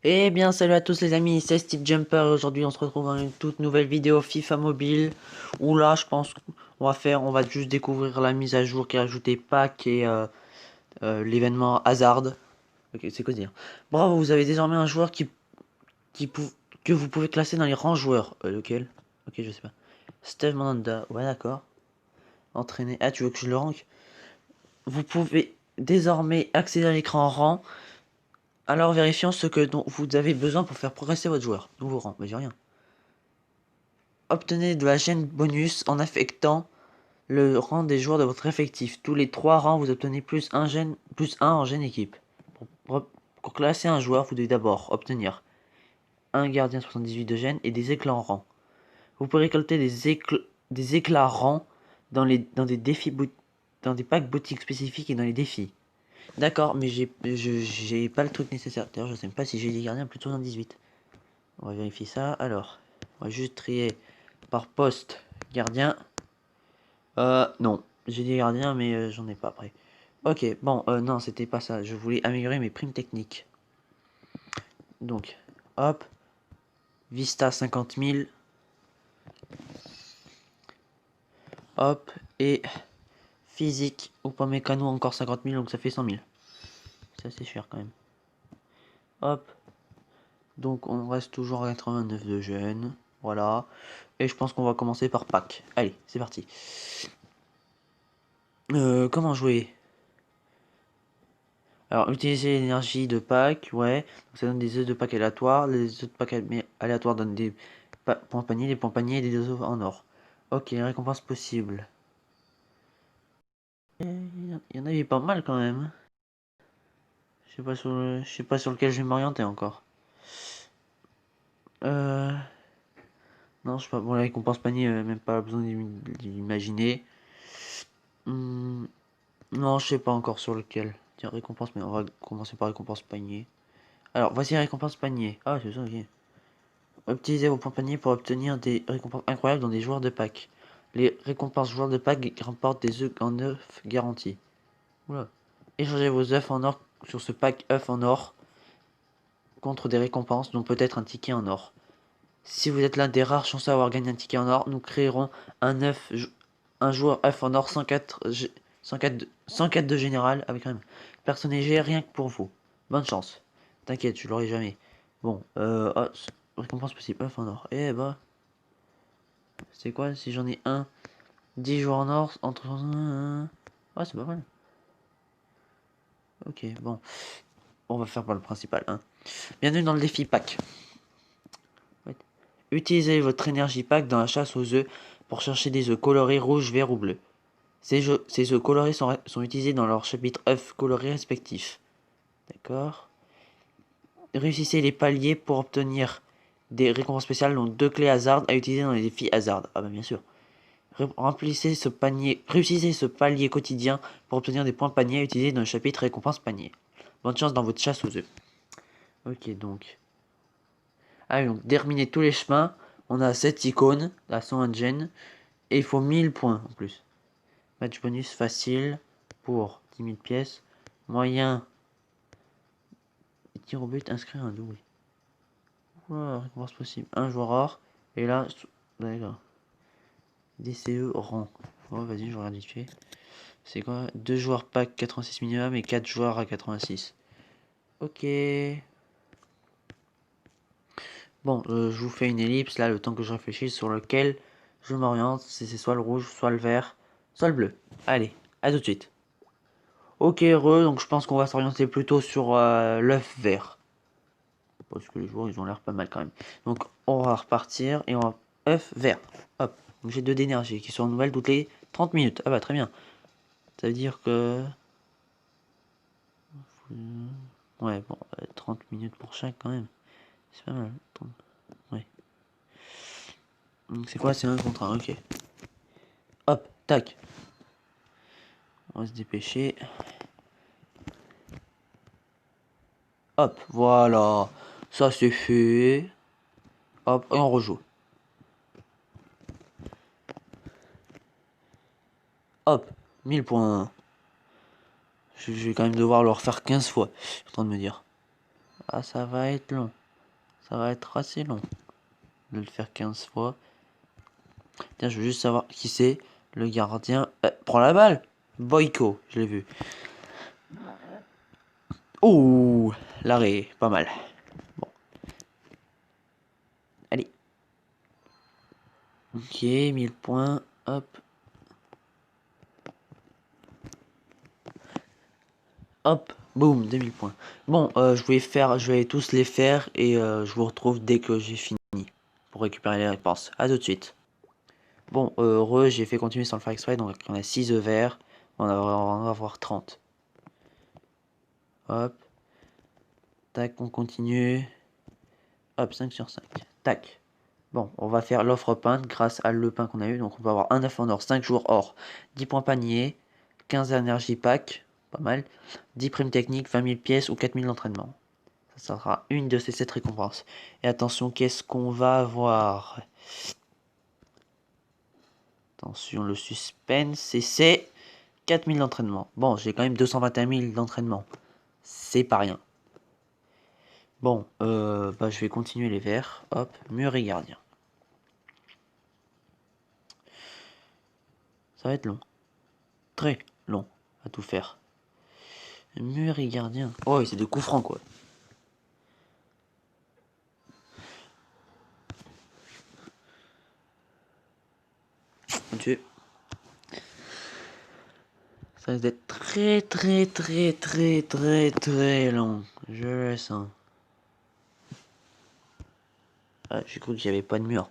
Eh bien, salut à tous les amis, c'est Steve Jumper et aujourd'hui on se retrouve dans une toute nouvelle vidéo FIFA Mobile où là je pense on va juste découvrir la mise à jour qui a ajouté Pack et l'événement Hazard. Ok, c'est quoi dire? Bravo, vous avez désormais un joueur qui pou- que vous pouvez classer dans les rangs joueurs. Lequel? Ok, je sais pas. Steve Mandanda, ouais d'accord. Entraîner. Ah, tu veux que je le rank? Vous pouvez désormais accéder à l'écran rang, alors vérifiant ce que dont vous avez besoin pour faire progresser votre joueur. Nouveau rang, mais j'ai rien. Obtenez de la gêne bonus en affectant le rang des joueurs de votre effectif. Tous les 3 rangs, vous obtenez plus un en gêne équipe. Pour classer un joueur, vous devez d'abord obtenir un gardien 78 de gêne et des éclats en rang. Vous pouvez récolter des éclats rangs dans des dans des packs boutiques spécifiques et dans les défis. D'accord, mais j'ai pas le truc nécessaire. D'ailleurs, je sais pas si j'ai des gardiens plus de 78. On va vérifier ça. Alors, on va juste trier par poste gardien. Non. J'ai des gardiens, mais j'en ai pas après. Ok, bon, non, c'était pas ça. Je voulais améliorer mes primes techniques. Donc, hop, Vista 50 000, hop, et physique ou pas mécano encore 50 000, donc ça fait 100 000. C'est assez cher quand même. Hop, donc on reste toujours à 89 de jeunes. Voilà. Et je pense qu'on va commencer par pack. Allez, c'est parti. Comment jouer? Alors, utiliser l'énergie de pack, ouais. Donc, ça donne des œufs de pack aléatoires. Les œufs de pack aléatoires donnent des points panier, les points paniers et des œufs en or. Ok, récompense possible. Il y en avait pas mal quand même. Je sais pas sur lequel je vais m'orienter encore. Euh, non, je sais pas. Bon, la récompense panier, même pas besoin d'imaginer. Hmm, non, je sais pas encore sur lequel. Tiens, récompense, mais on va commencer par récompense panier. Alors, voici la récompense panier. Ah, c'est ça, ok. Utilisez vos points panier pour obtenir des récompenses incroyables dans des joueurs de pack. Les récompenses joueurs de pack remportent des œufs en œufs garantis. Oula. Échangez vos œufs en or sur ce pack œufs en or contre des récompenses, dont peut-être un ticket en or. Si vous êtes l'un des rares chanceux à avoir gagné un ticket en or, nous créerons un joueur œuf en or 104 de général avec un personnage rien que pour vous. Bonne chance. T'inquiète, je l'aurai jamais. Bon, récompense possible œuf en or. Eh bah, c'est quoi si j'en ai un 10 joueurs en or entre... Ouais, c'est pas mal. Ok, bon. On va faire par le principal. Hein. Bienvenue dans le défi pack. Ouais. Utilisez votre énergie pack dans la chasse aux œufs pour chercher des œufs colorés rouge, vert ou bleu. Ces œufs colorés sont utilisés dans leur chapitre œufs colorés respectifs. D'accord. Réussissez les paliers pour obtenir des récompenses spéciales, dont 2 clés hasard à utiliser dans les défis hasard. Ah bah bien sûr. Réussissez ce palier quotidien pour obtenir des points panier à utiliser dans le chapitre récompense panier. Bonne chance dans votre chasse aux œufs. Ok, donc. Ah oui, donc terminer tous les chemins. On a cette icône, la 101 gen. Et il faut 1000 points en plus. Match bonus facile pour 10 000 pièces. Moyen. Tir au but, inscrire un double. Voilà, récompense possible. Un joueur rare. Et là, d'accord. DCE rang. Oh, vas-y, je regarde vite fait. C'est quoi? 2 joueurs pack 86 minimum et 4 joueurs à 86. Ok. Bon, je vous fais une ellipse là, le temps que je réfléchisse sur lequel je m'oriente. C'est soit le rouge, soit le vert, soit le bleu. Allez, à tout de suite. Ok, donc je pense qu'on va s'orienter plutôt sur l'œuf vert. Parce que les joueurs, ils ont l'air pas mal quand même. Donc, on va repartir et on va... œuf vert. Hop. Donc, j'ai 2 d'énergie qui sont nouvelles toutes les 30 minutes. Ah bah, très bien. Ça veut dire que... Ouais, bon, 30 minutes pour chaque quand même. C'est pas mal. Ouais. Donc, c'est quoi? C'est un contre un, ok. Hop, tac. On va se dépêcher. Hop, voilà. Ça c'est fait. Hop, et on rejoue. Hop, 1000 points. Je vais quand même devoir le refaire 15 fois. Je suis en train de me dire. Ah, ça va être long. Ça va être assez long de le faire 15 fois. Tiens, je veux juste savoir qui c'est. Le gardien. Prends la balle. Boyko, je l'ai vu. Ouh, l'arrêt, pas mal. Bon, allez. Ok, 1000 points. Hop. Hop. Boum, 2000 points. Bon, je vais tous les faire et je vous retrouve dès que j'ai fini pour récupérer les réponses. À tout de suite. Bon, heureux, j'ai fait continuer sans le faire exprès, donc on a 6 œufs verts. On va avoir 30. Hop. Tac, on continue. Hop, 5 sur 5. Tac. Bon, on va faire l'offre peinte grâce à le pain qu'on a eu. Donc on va avoir un œuf en or, 5 jours or, 10 points panier, 15 énergie pack, pas mal, 10 primes techniques, 20 000 pièces ou 4000 d'entraînement. Ça sera une de ces 7 récompenses. Et attention, qu'est-ce qu'on va avoir? Attention, le suspense, et c'est 4000 d'entraînement. Bon, j'ai quand même 221 000 d'entraînement. C'est pas rien. Bon, je vais continuer les verts. Hop, mur et gardien. Ça va être long. Très long à tout faire. Mur et gardien. Oh, c'est de coups francs, quoi. Mon Dieu. Ça risque d'être très long. Je le sens. Ah, j'ai cru qu'il n'y avait pas de mur.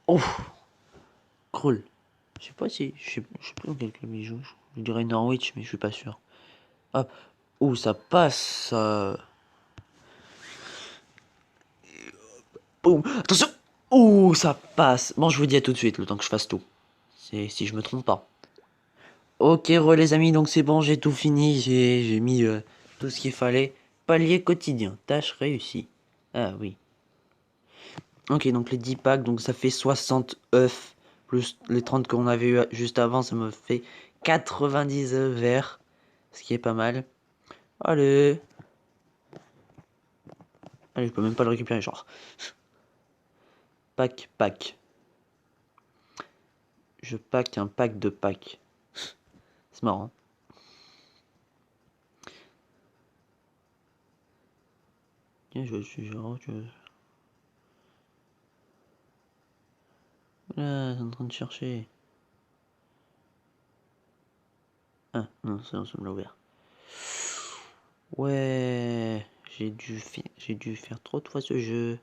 Oh, Krull. Je sais pas si. Je sais plus dans quel club il joue. Je dirais Norwich, mais je suis pas sûr. Hop. Ouh, ça passe. Boum. Attention. Ouh, ça passe. Bon, je vous dis à tout de suite, le temps que je fasse tout. C'est si je me trompe pas. Ok, les amis, donc c'est bon, j'ai tout fini. J'ai mis tout ce qu'il fallait. Palier quotidien. Tâche réussie. Ah oui. Ok, donc les 10 packs, donc ça fait 60 œufs. Plus les 30 qu'on avait eu juste avant, ça me fait 90 œufs verts. Ce qui est pas mal. Allez. Allez, je peux même pas le récupérer, genre. Pack. Je pack un pack de packs. C'est marrant. Tiens, je suis genre. Voilà, c'est en train de chercher. Ah, non, ça me l'a ouvert. Ouais, j'ai dû faire trop de fois ce jeu.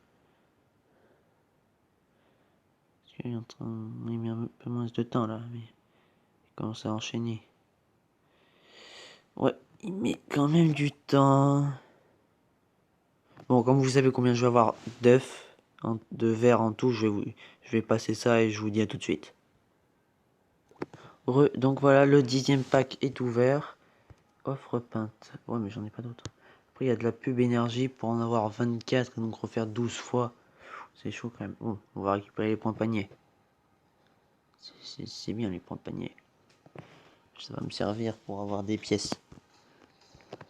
Il est en train de mettre un peu moins de temps là, mais il commence à enchaîner. Ouais, il met quand même du temps. Bon, comme vous savez combien je vais avoir d'œufs, de verre en tout, je vais passer ça et je vous dis à tout de suite. Donc voilà, le 10e pack est ouvert. Offre peinte. Ouais, mais j'en ai pas d'autres. Après, il y a de la pub énergie pour en avoir 24 et donc refaire 12 fois. C'est chaud quand même. Bon, on va récupérer les points panier. C'est bien les points panier. Ça va me servir pour avoir des pièces.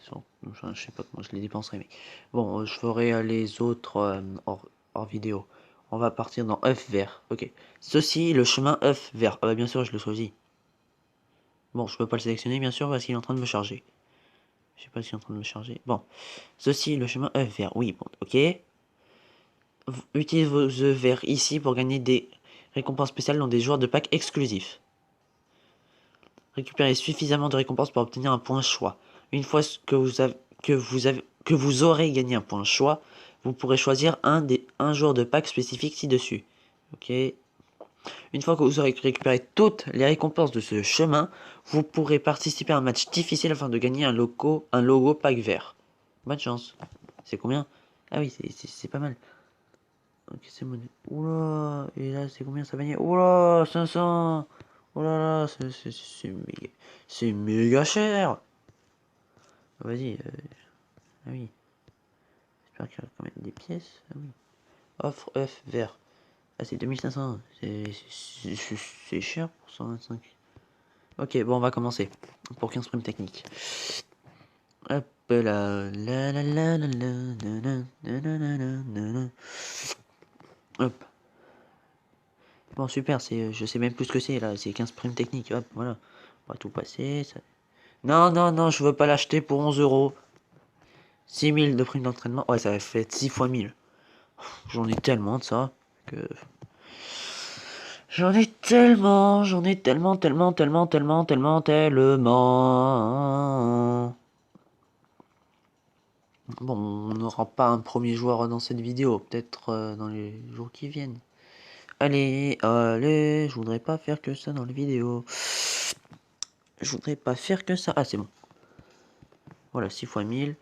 Je sais pas comment je les dépenserai, mais bon, je ferai les autres hors vidéo. On va partir dans œuf vert. Ok. Ceci, le chemin œuf vert. Ah bah bien sûr, je le choisis. Bon, je peux pas le sélectionner, bien sûr, parce qu'il est en train de me charger. Je sais pas s'il est en train de me charger. Bon. Ceci, le chemin œuf vert. Oui, bon, ok. Utilisez vos œufs verts ici pour gagner des récompenses spéciales dans des joueurs de pack exclusifs. Récupérez suffisamment de récompenses pour obtenir un point choix. Une fois que vous aurez gagné un point choix, vous pourrez choisir un joueur de pack spécifique ci-dessus. Ok. Une fois que vous aurez récupéré toutes les récompenses de ce chemin, vous pourrez participer à un match difficile afin de gagner un logo pack vert. Bonne chance. C'est combien? Ah oui, c'est pas mal. Ok, c'est bon. Oula, et là, c'est combien ça va gagner? Oula, 500. Oh là là, c'est méga cher. Vas-y, ah oui. J'espère qu'il y a quand même des pièces. Ah oui. Offre œuf vert. Ah, c'est 2500. C'est cher pour 125. Ok, bon, on va commencer. Pour 15 primes techniques. Hop. là. La la la la la la la la la la la la. Hop. Bon, super, je sais même plus ce que c'est là, c'est 15 primes techniques. Hop, voilà. On va tout passer. Non, non, non, je veux pas l'acheter pour 11 euros. 6 000 de primes d'entraînement. Ouais, ça fait 6 fois 1000. J'en ai tellement de ça que. J'en ai tellement, tellement, tellement, tellement, tellement, tellement. Bon, on n'aura pas un premier joueur dans cette vidéo, peut-être dans les jours qui viennent. Allez, allez, je voudrais pas faire que ça dans les vidéos. Je voudrais pas faire que ça. Ah, c'est bon. Voilà, 6 fois 1000.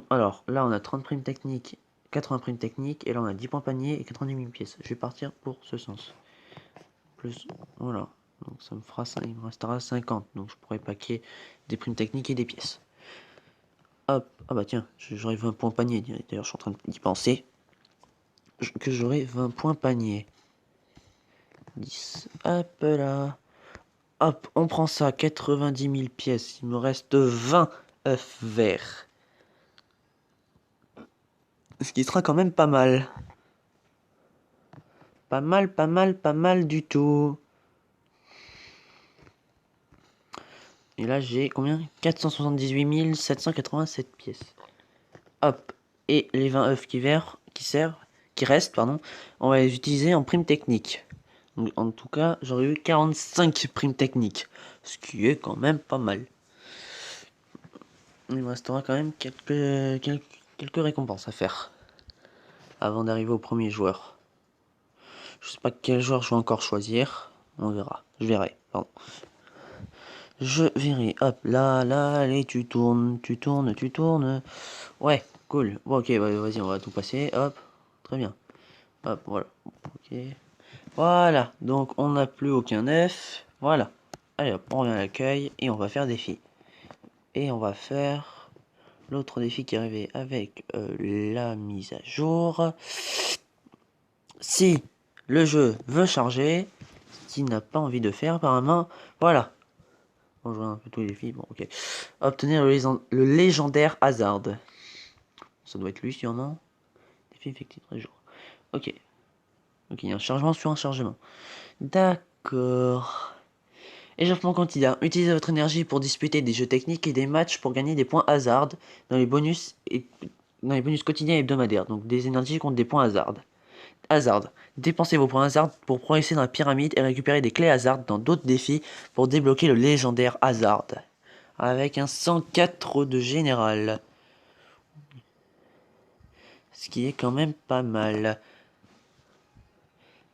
Alors, là, on a 30 primes techniques, 80 primes techniques, et là, on a 10 points panier et 90 000 pièces. Je vais partir pour ce sens. Plus, voilà. Donc, ça me fera ça, il me restera 50. Donc, je pourrais paquer des primes techniques et des pièces. Hop, ah bah tiens, j'aurai 20 points panier. D'ailleurs, je suis en train d'y penser. Que j'aurai 20 points panier. 10, hop là. Hop, on prend ça, 90 000 pièces. Il me reste 20 œufs verts. Ce qui sera quand même pas mal. Pas mal, pas mal, pas mal du tout. Et là, j'ai combien? 478 787 pièces. Hop. Et les 20 œufs qui restent, pardon, on va les utiliser en prime technique. Donc, en tout cas, j'aurais eu 45 primes techniques. Ce qui est quand même pas mal. Il me restera quand même quelques récompenses à faire. Avant d'arriver au premier joueur. Je sais pas quel joueur je vais encore choisir. On verra. Je verrai. Pardon. Je verrai. Hop, là, là, allez, tu tournes, tu tournes, tu tournes. Ouais, cool. Bon, ok, vas-y, on va tout passer. Hop, très bien. Hop, voilà. Ok. Voilà, donc on n'a plus aucun F. Voilà. Allez hop, on revient à l'accueil et on va faire défi. Et on va faire l'autre défi qui est arrivé avec la mise à jour. Si le jeu veut charger, ce qu'il n'a pas envie de faire apparemment, voilà. On joue un peu tous les défis, bon ok. Obtenir le légendaire Hazard. Ça doit être lui sûrement. Défi effectif 13 jours. Ok. Ok, il y a un chargement sur un chargement. D'accord. Échauffement quotidien. Utilisez votre énergie pour disputer des jeux techniques et des matchs pour gagner des points Hazard dans les bonus quotidiens et hebdomadaires. Donc des énergies contre des points Hazard. Hazard. Dépensez vos points Hazard pour progresser dans la pyramide et récupérer des clés Hazard dans d'autres défis pour débloquer le légendaire Hazard. Avec un 104 de général. Ce qui est quand même pas mal.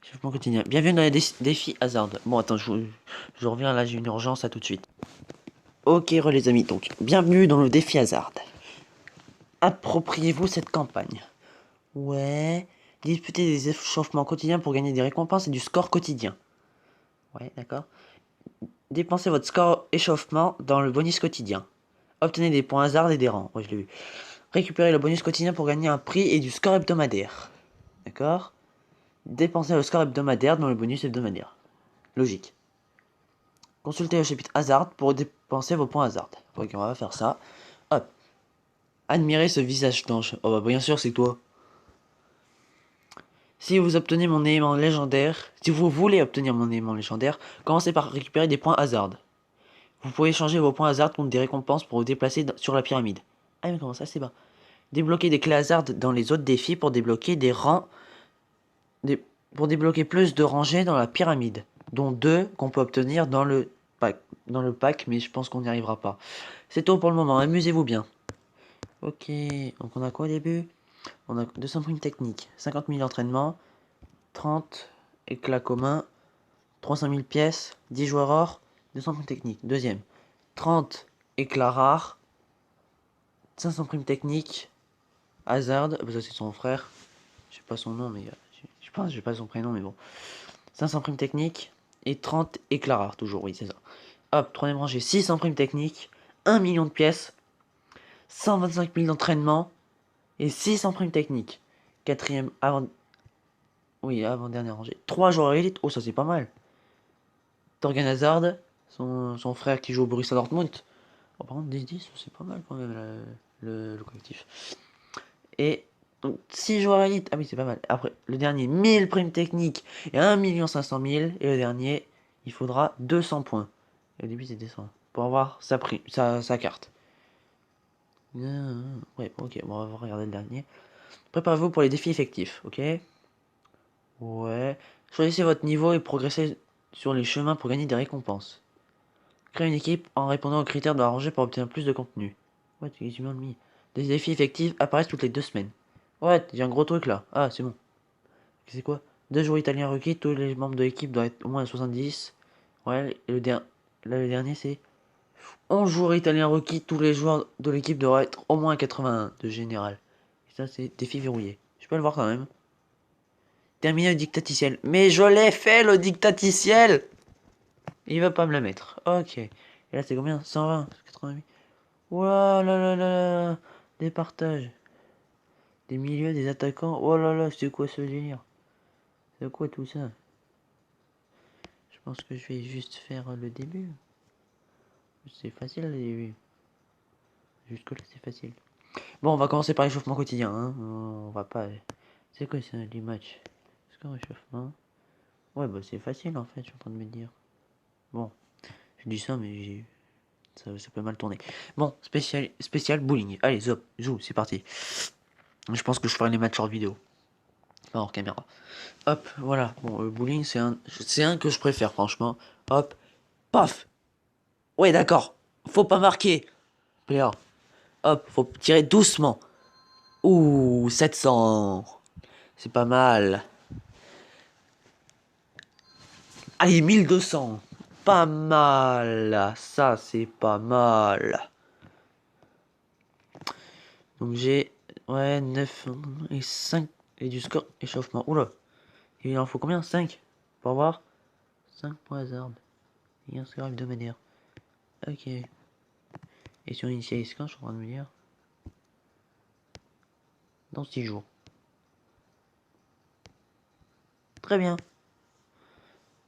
Échauffement quotidien. Bienvenue dans les défis Hazard. Bon, attends, je reviens là, j'ai une urgence, à tout de suite. Ok, les amis, donc, bienvenue dans le défi Hazard. Appropriez-vous cette campagne. Ouais. Disputez des échauffements quotidiens pour gagner des récompenses et du score quotidien. Ouais, d'accord. Dépensez votre score échauffement dans le bonus quotidien. Obtenez des points Hazard et des rangs. Ouais, je l'ai vu. Récupérez le bonus quotidien pour gagner un prix et du score hebdomadaire. D'accord. Dépensez le score hebdomadaire dans le bonus hebdomadaire. Logique. Consultez le chapitre Hazard pour dépenser vos points Hazard. Ok, on va faire ça. Hop. Admirez ce visage d'ange. Oh bah bien sûr, c'est toi. Si vous obtenez mon élément légendaire, si vous voulez obtenir mon élément légendaire, commencez par récupérer des points Hazard. Vous pouvez changer vos points Hazard contre des récompenses pour vous déplacer sur la pyramide. Ah mais comment ça, c'est bas. Débloquer des clés Hazard dans les autres défis pour débloquer des rangs... pour débloquer plus de rangées dans la pyramide, dont 2 qu'on peut obtenir dans le pack, mais je pense qu'on n'y arrivera pas. C'est tout pour le moment, amusez-vous bien. Ok, donc on a quoi au début? On a 200 primes techniques, 50 000 d'entraînement, 30 éclats communs, 300 000 pièces, 10 joueurs or, 200 primes techniques. Deuxième, 30 éclats rares, 500 primes techniques, Hazard, ça c'est son frère, je sais pas son nom, mais je pense, je sais pas son prénom, mais bon. 500 primes techniques et 30 éclats rares, toujours, oui, c'est ça. Hop, troisième rangée, 600 primes techniques, 1 million de pièces, 125 000 d'entraînement et 600 primes techniques. Quatrième, avant-dernière rangée. 3 joueurs élites, oh ça c'est pas mal. Torgan Hazard, son frère qui joue au Borussia Dortmund. Oh, par contre, 10-10, c'est pas mal quand même. Là. le collectif. Et donc 6 joueurs élites. Ah oui, c'est pas mal. Après, le dernier, 1000 primes techniques et 1 500 000. Et le dernier, il faudra 200 points. Et au début, c'était 100. Pour avoir sa, sa carte. Ouais, ok, bon, on va regarder le dernier. Préparez-vous pour les défis effectifs, ok? Ouais. Choisissez votre niveau et progressez sur les chemins pour gagner des récompenses. Créez une équipe en répondant aux critères de l'arranger pour obtenir plus de contenu. Ouais, tu es mis. Des défis effectifs apparaissent toutes les 2 semaines. Ouais, j'ai un gros truc là. Ah, c'est bon. C'est quoi? 2 jours italiens requis, tous les membres de l'équipe doivent être au moins à 70. Ouais, et là, le dernier c'est 11 jours italiens requis, tous les joueurs de l'équipe doivent être au moins à 81 de général. Et ça, c'est défi verrouillé. Je peux le voir quand même. Terminer le dictaticiel. Mais je l'ai fait le dictaticiel! Il va pas me la mettre. Ok. Et là, c'est combien? 120, 88. Ouah là là là là. Des partages. Des milieux, des attaquants. Oh là là, c'est quoi ce délire? C'est quoi tout ça? Je pense que je vais juste faire le début. C'est facile le début. Jusque là, c'est facile. Bon, on va commencer par l'échauffement quotidien. Hein. On va pas. C'est quoi ça, les matchs? Score échauffement. Ouais, bah c'est facile en fait, je suis en train de me dire. Bon, je dis ça, mais ça peut mal tourner. Bon, spécial bowling. Allez, zop, joue, c'est parti. Je pense que je ferai les matchs hors vidéo. Pas hors caméra. Hop, voilà. Bon, le bowling, c'est un que je préfère, franchement. Hop, paf. Ouais, d'accord. Faut pas marquer. Player. Hop, faut tirer doucement. Ouh, 700. C'est pas mal. Allez, 1200. Pas mal. Ça, c'est pas mal. Donc j'ai, ouais, 9 et 5 et du score échauffement. Oula. Il en faut combien? 5 pour avoir 5 points hasard. Et un score hebdomadaire. Ok. Et sur Initialis quand je suis en train de me dire. Dans 6 jours. Très bien.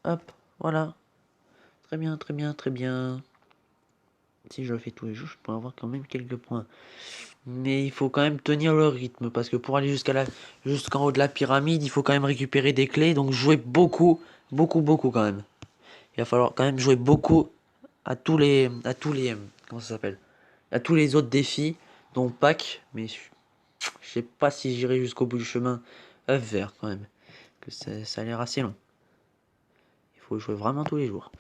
Hop, voilà. Très bien, très bien, très bien. Si je le fais tous les jours, je pourrais avoir quand même quelques points. Mais il faut quand même tenir le rythme. Parce que pour aller jusqu'en haut de la pyramide, il faut quand même récupérer des clés. Donc jouer beaucoup, beaucoup, beaucoup quand même. Il va falloir quand même jouer beaucoup comment ça s'appelle? À tous les autres défis, dont Pâques. Mais je sais pas si j'irai jusqu'au bout du chemin. œuf vert quand même. Que ça a l'air assez long. Il faut jouer vraiment tous les jours.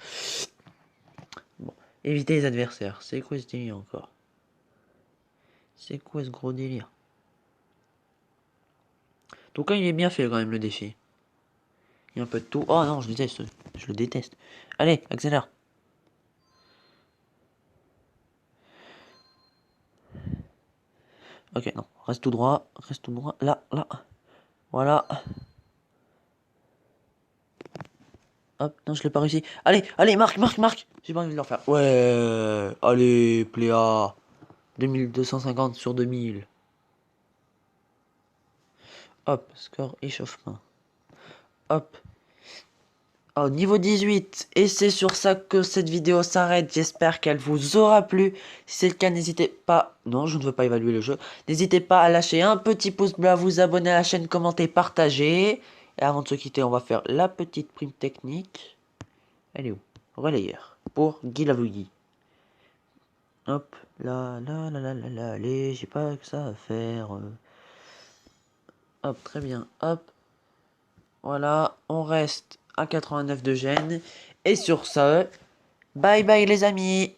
Bon. Éviter les adversaires. C'est quoi ce délire encore? C'est quoi ce gros délire? En tout cas, il est bien fait quand même le défi. Il y a un peu de tout. Oh non, je déteste. Je le déteste. Allez, accélère. Ok, non. Reste tout droit. Reste tout droit. Là, là. Voilà. Hop, non, je l'ai pas réussi. Allez, allez, marque, marque, marque. J'ai pas envie de le refaire. Ouais. Allez, Pléa. 2250 sur 2000. Hop, score échauffement. Hop. Oh, niveau 18. Et c'est sur ça que cette vidéo s'arrête. J'espère qu'elle vous aura plu. Si c'est le cas, n'hésitez pas... Non, je ne veux pas évaluer le jeu. N'hésitez pas à lâcher un petit pouce bleu, à vous abonner à la chaîne, commenter, partager. Et avant de se quitter, on va faire la petite prime technique. Elle est où? Relayeur. Pour Guy Lavouilly. Hop. Là, là, là, là, là, là. Allez, j'ai pas que ça à faire. Hop, très bien. Hop. Voilà, on reste à 89 de gêne. Et sur ce, bye bye les amis.